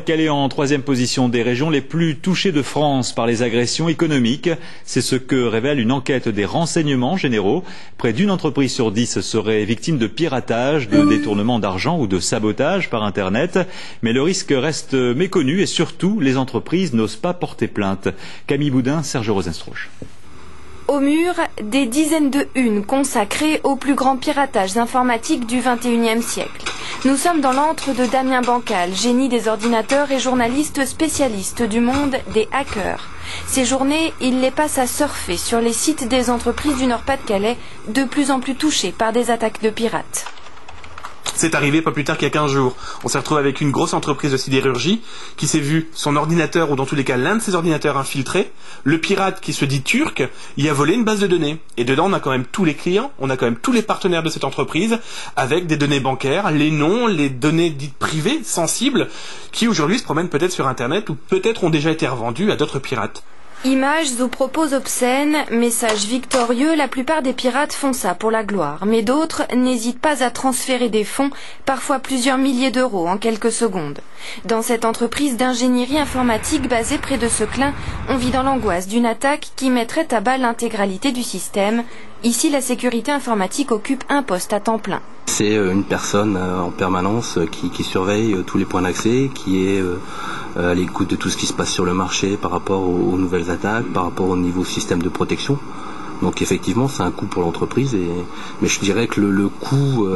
Calais en troisième position des régions les plus touchées de France par les agressions économiques. C'est ce que révèle une enquête des renseignements généraux. Près d'une entreprise sur 10 serait victime de piratage, de détournement d'argent ou de sabotage par Internet. Mais le risque reste méconnu et surtout, les entreprises n'osent pas porter plainte. Camille Boudin, Serge Rosenstrouch. Au mur, des dizaines de unes consacrées aux plus grands piratages informatiques du XXIe siècle. Nous sommes dans l'antre de Damien Bancal, génie des ordinateurs et journaliste spécialiste du monde des hackers. Ces journées, il les passe à surfer sur les sites des entreprises du Nord-Pas-de-Calais, de plus en plus touchées par des attaques de pirates. C'est arrivé pas plus tard qu'il y a 15 jours. On s'est retrouvé avec une grosse entreprise de sidérurgie qui s'est vu son ordinateur, ou dans tous les cas l'un de ses ordinateurs infiltré. Le pirate qui se dit turc, y a volé une base de données. Et dedans on a quand même tous les clients, on a quand même tous les partenaires de cette entreprise, avec des données bancaires, les noms, les données dites privées, sensibles, qui aujourd'hui se promènent peut-être sur Internet ou peut-être ont déjà été revendues à d'autres pirates. Images ou propos obscènes, messages victorieux, la plupart des pirates font ça pour la gloire, mais d'autres n'hésitent pas à transférer des fonds, parfois plusieurs milliers d'euros en quelques secondes. Dans cette entreprise d'ingénierie informatique basée près de Seclin, on vit dans l'angoisse d'une attaque qui mettrait à bas l'intégralité du système. Ici, la sécurité informatique occupe un poste à temps plein. C'est une personne en permanence qui surveille tous les points d'accès, qui est à l'écoute de tout ce qui se passe sur le marché par rapport aux nouvelles attaques, par rapport au niveau système de protection. Donc effectivement, c'est un coût pour l'entreprise, mais je dirais que le coût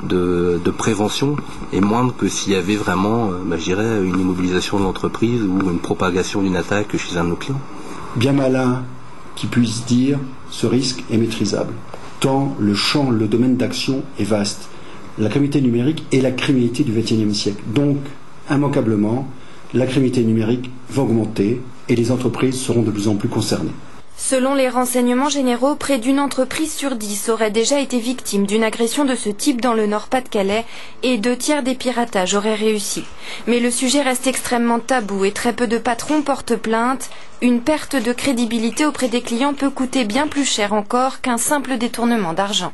de prévention est moindre que s'il y avait vraiment, je dirais, une immobilisation de l'entreprise ou une propagation d'une attaque chez un de nos clients. Bien malin qui puisse dire ce risque est maîtrisable, tant le domaine d'action est vaste. La criminalité numérique est la criminalité du XXIe siècle. Donc, immanquablement, la criminalité numérique va augmenter et les entreprises seront de plus en plus concernées. Selon les renseignements généraux, près d'une entreprise sur 10 aurait déjà été victime d'une agression de ce type dans le Nord-Pas-de-Calais et 2/3 des piratages auraient réussi. Mais le sujet reste extrêmement tabou et très peu de patrons portent plainte. Une perte de crédibilité auprès des clients peut coûter bien plus cher encore qu'un simple détournement d'argent.